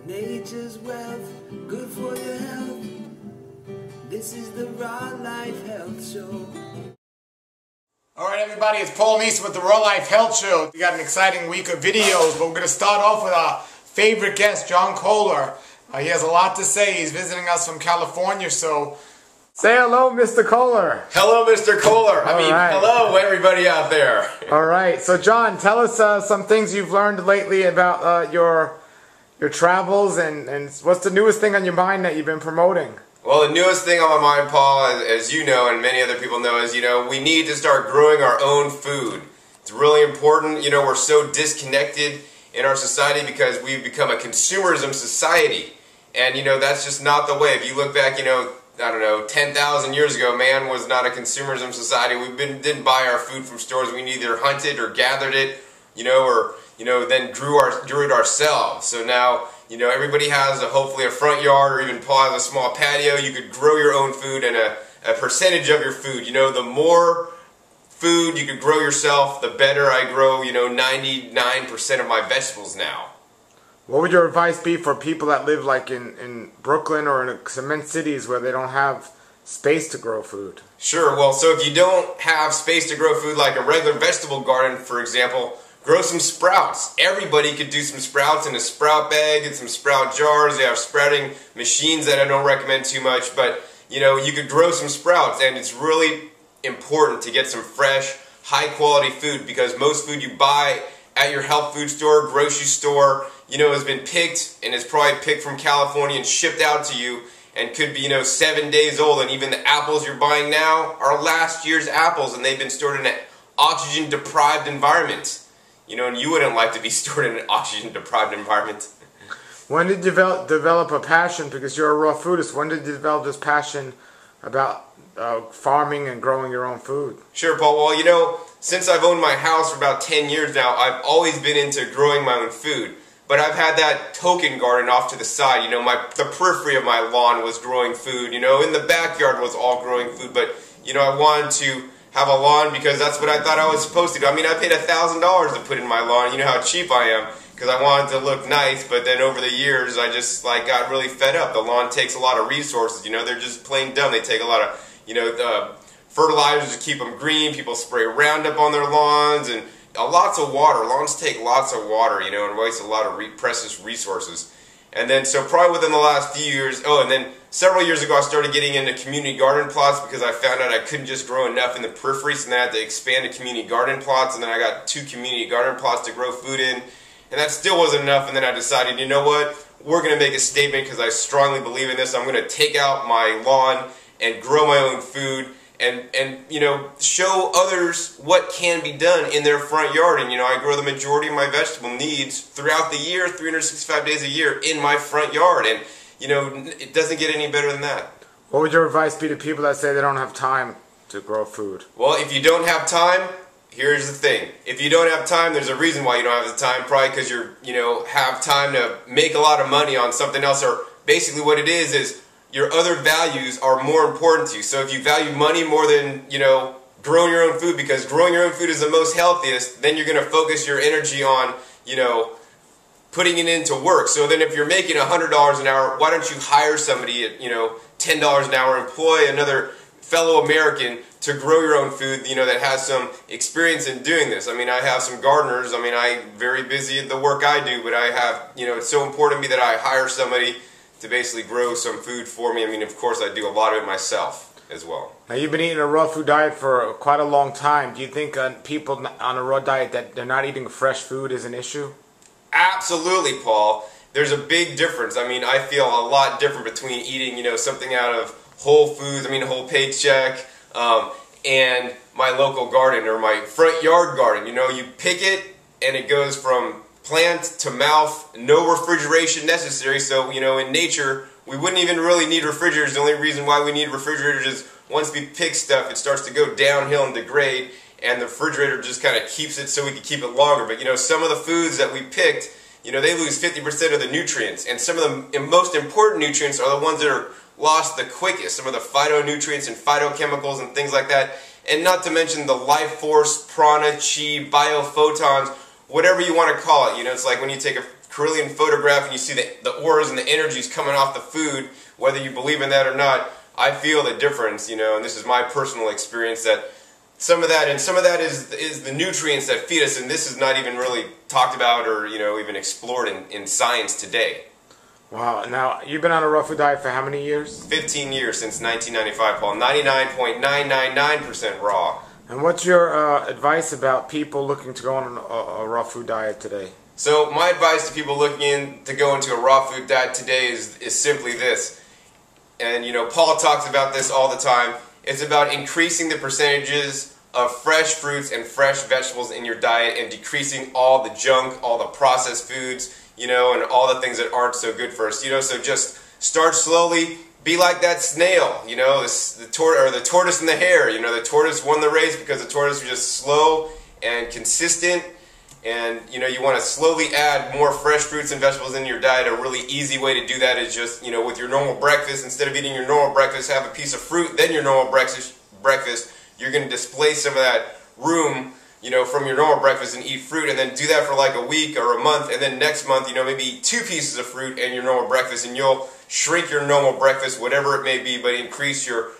Nature's wealth, good for your health. This is the Raw Life Health Show. Alright everybody, it's Paul Neeson with the Raw Life Health Show. We got an exciting week of videos, but we're going to start off with our favorite guest, John Kohler. He has a lot to say. He's visiting us from California, so say hello, Mr. Kohler. Hello, Mr. Kohler. Hello, everybody out there. Alright, so John, tell us some things you've learned lately about your travels, and what's the newest thing on your mind that you've been promoting? Well, the newest thing on my mind, Paul, as you know, and many other people know, is, we need to start growing our own food. It's really important. We're so disconnected in our society because we've become a consumerism society. And, that's just not the way. If you look back, I don't know, 10,000 years ago, man was not a consumerism society. We didn't buy our food from stores. We either hunted or gathered it, or then grew it ourselves. So now, everybody has hopefully a front yard, or even Paul has a small patio. You could grow your own food, and a percentage of your food. The more food you could grow yourself, the better. I grow, 99% of my vegetables now. What would your advice be for people that live like in Brooklyn or in cement cities where they don't have space to grow food? Sure, well, so if you don't have space to grow food, like a regular vegetable garden, for example, grow some sprouts. Everybody could do some sprouts in a sprout bag and some sprout jars. They have sprouting machines that I don't recommend too much, but you could grow some sprouts, and it's really important to get some fresh, high quality food, because most food you buy at your health food store, grocery store, has been picked, and it's probably picked from California and shipped out to you, and could be, 7 days old. And even the apples you're buying now are last year's apples, and they've been stored in an oxygen deprived environment. And you wouldn't like to be stored in an oxygen deprived environment. When did you develop a passion, because you're a raw foodist, when did you develop this passion about farming and growing your own food? Sure, Paul. Well, since I've owned my house for about 10 years now, I've always been into growing my own food. But I've had that token garden off to the side. The periphery of my lawn was growing food. In the backyard was all growing food. But, I wanted to have a lawn because that's what I thought I was supposed to do. I mean, I paid $1,000 to put in my lawn. You know how cheap I am, because I wanted to look nice. But then over the years, I just got really fed up. The lawn takes a lot of resources. They're just plain dumb. They take a lot of, fertilizers to keep them green. People spray Roundup on their lawns, and lots of water. Lawns take lots of water, and waste a lot of precious resources. And then, so probably within the last few years, and then several years ago I started getting into community garden plots, because I found out I couldn't just grow enough in the periphery, so then I had to expand to community garden plots, and then I got 2 community garden plots to grow food in, and that still wasn't enough. And then I decided, you know what, we're going to make a statement, because I strongly believe in this. I'm going to take out my lawn and grow my own food, and show others what can be done in their front yard. And I grow the majority of my vegetable needs throughout the year, 365 days a year, in my front yard, and it doesn't get any better than that. What would your advice be to people that say they don't have time to grow food? Well, if you don't have time, here's the thing. If you don't have time, there's a reason why you don't have the time. Probably because have time to make a lot of money on something else, or basically what it is your other values are more important to you. So if you value money more than, growing your own food, because growing your own food is the most healthiest, then you're going to focus your energy on, putting it into work. So then if you're making $100 an hour, why don't you hire somebody at, $10 an hour, employ another fellow American to grow your own food, that has some experience in doing this. I mean, I have some gardeners. I mean, I'm very busy at the work I do, but I have, it's so important to me that I hire somebody to basically grow some food for me. I mean, of course, I do a lot of it myself as well. Now, you've been eating a raw food diet for quite a long time. Do you think people on a raw diet that they're not eating fresh food is an issue? Absolutely, Paul. There's a big difference. I mean, I feel a lot different between eating, something out of Whole Foods, whole paycheck, and my local garden or my front yard garden. You pick it, and it goes from plant to mouth, no refrigeration necessary. So, in nature, we wouldn't even really need refrigerators. The only reason why we need refrigerators is once we pick stuff, it starts to go downhill and degrade, and the refrigerator just kind of keeps it so we can keep it longer. But, some of the foods that we picked, they lose 50% of the nutrients, and some of the most important nutrients are the ones that are lost the quickest. Some of the phytonutrients and phytochemicals and things like that, and not to mention the life force, prana, chi, biophotons, whatever you want to call it. It's like when you take a Carillion photograph and you see the auras and the energies coming off the food, whether you believe in that or not, I feel the difference, and this is my personal experience, that some of that is the nutrients that feed us, and this is not even really talked about or even explored in science today. Wow. Now, you've been on a raw food diet for how many years? 15 years, since 1995, Paul. 99.999% raw. And what's your advice about people looking to go on a raw food diet today? So my advice to people looking to go into a raw food diet today is simply this. And Paul talks about this all the time. It's about increasing the percentages of fresh fruits and fresh vegetables in your diet and decreasing all the junk, all the processed foods, and all the things that aren't so good for us. So just start slowly. Be like that snail, the tortoise and the hare. The tortoise won the race because the tortoise was just slow and consistent. And you want to slowly add more fresh fruits and vegetables in your diet. A really easy way to do that is just, with your normal breakfast, instead of eating your normal breakfast, have a piece of fruit, then your normal breakfast. You're going to displace some of that room, from your normal breakfast and eat fruit, and then do that for like a week or a month, and then next month, maybe eat 2 pieces of fruit and your normal breakfast, and you'll shrink your normal breakfast, whatever it may be, but increase your,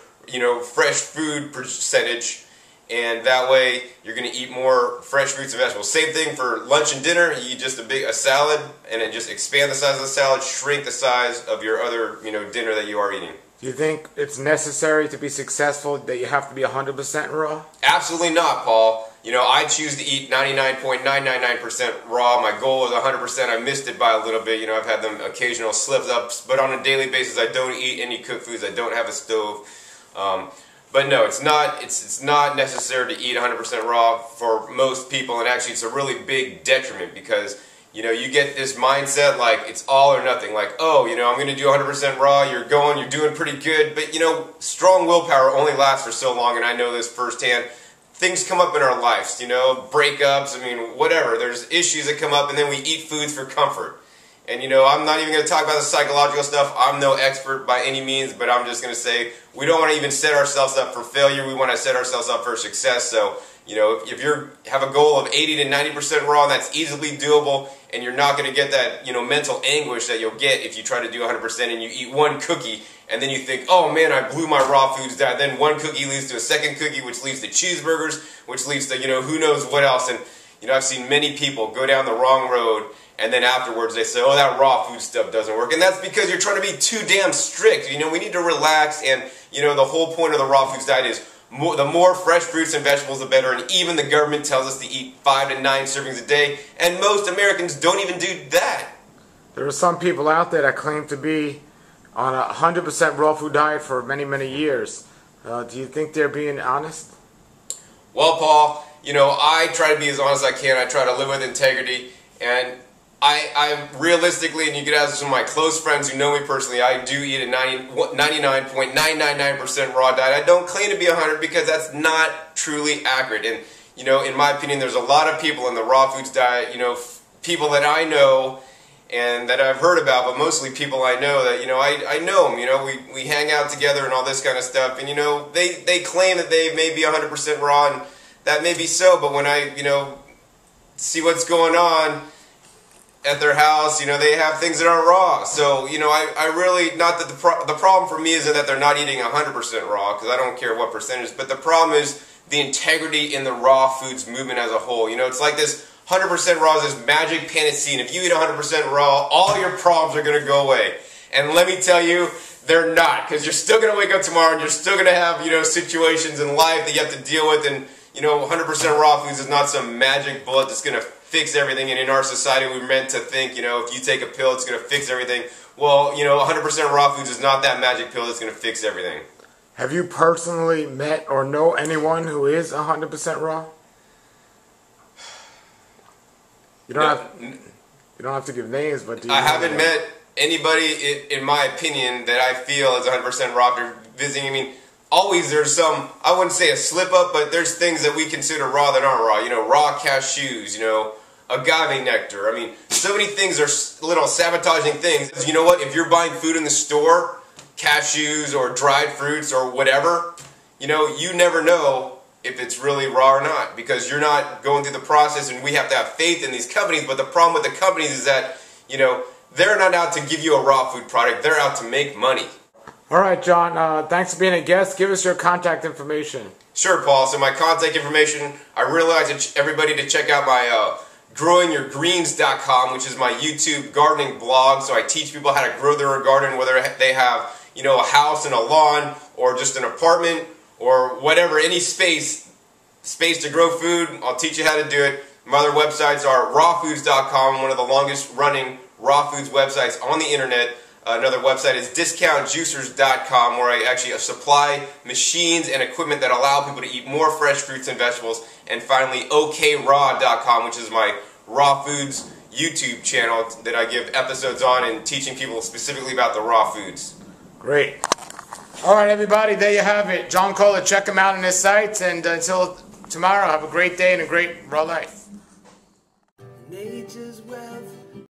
fresh food percentage. And that way, you're going to eat more fresh fruits and vegetables. Same thing for lunch and dinner. You eat just a salad, and then just expand the size of the salad, shrink the size of your other, dinner that you are eating. Do you think it's necessary to be successful that you have to be 100% raw? Absolutely not, Paul. I choose to eat 99.999% raw. My goal is 100%. I missed it by a little bit. I've had them occasional slips-ups, but on a daily basis, I don't eat any cooked foods. I don't have a stove. But no, it's not necessary to eat 100% raw for most people, and actually it's a really big detriment because you get this mindset like it's all or nothing, like, oh, I'm going to do 100% raw, you're doing pretty good, but strong willpower only lasts for so long, and I know this firsthand. Things come up in our lives, breakups, whatever, there's issues that come up, and then we eat foods for comfort. And I'm not even going to talk about the psychological stuff. I'm no expert by any means, but I'm just going to say we don't want to even set ourselves up for failure. We want to set ourselves up for success. So, if you have a goal of 80 to 90% raw, that's easily doable, and you're not going to get that, mental anguish that you'll get if you try to do 100% and you eat one cookie, and then you think, oh man, I blew my raw foods diet. Then one cookie leads to a second cookie, which leads to cheeseburgers, which leads to, who knows what else. And, I've seen many people go down the wrong road, and then afterwards they say, oh, that raw food stuff doesn't work. And that's because you're trying to be too damn strict. We need to relax, and, the whole point of the raw foods diet is the more fresh fruits and vegetables, the better. And even the government tells us to eat 5 to 9 servings a day, and most Americans don't even do that. There are some people out there that claim to be on a 100% raw food diet for many, many years. Do you think they're being honest? Well, Paul, I try to be as honest as I can. I try to live with integrity, and I realistically, and you can ask some of my close friends who know me personally, I do eat a 99.999% raw diet. I don't claim to be 100 because that's not truly accurate. And, in my opinion, there's a lot of people in the raw foods diet, people that I know and that I've heard about, but mostly people I know that, I know them, we hang out together and all this kind of stuff. And, they claim that they may be 100% raw, and that may be so, but when I, see what's going on at their house, they have things that aren't raw. So, I really, not that the problem for me isn't that they're not eating 100% raw, because I don't care what percentage, but the problem is the integrity in the raw foods movement as a whole. It's like this 100% raw is this magic panacea, and if you eat 100% raw, all your problems are going to go away. And let me tell you, they're not, because you're still going to wake up tomorrow, and you're still going to have, situations in life that you have to deal with, and, 100% raw foods is not some magic bullet that's going to fix everything. And in our society, we're meant to think, if you take a pill, it's going to fix everything. Well, 100% raw foods is not that magic pill that's going to fix everything. Have you personally met or know anyone who is 100% raw? You don't have to give names, but do you? I haven't met anybody, in my opinion, that I feel is 100% raw after visiting. Always there's some, I wouldn't say a slip up, but there's things that we consider raw that aren't raw. Raw cashews, agave nectar. So many things are little sabotaging things. You know what? If you're buying food in the store, cashews or dried fruits or whatever, you never know if it's really raw or not, because you're not going through the process, and we have to have faith in these companies. But the problem with the companies is that, You know, they're not out to give you a raw food product. They're out to make money. All right, John. Thanks for being a guest. Give us your contact information. Sure, Paul. So my contact information, I really like everybody to check out my growingyourgreens.com, which is my YouTube gardening blog. So I teach people how to grow their garden, whether they have, you know, a house and a lawn or just an apartment or whatever, any space to grow food. I'll teach you how to do it. My other websites are rawfoods.com, one of the longest running raw foods websites on the internet. Another website is discountjuicers.com, where I actually supply machines and equipment that allow people to eat more fresh fruits and vegetables. And finally,okraw.com, which is my raw foods YouTube channel that I give episodes on and teaching people specifically about the raw foods. Great. All right, everybody, there you have it. John Kohler, check him out on his sites. And until tomorrow, have a great day and a great raw life.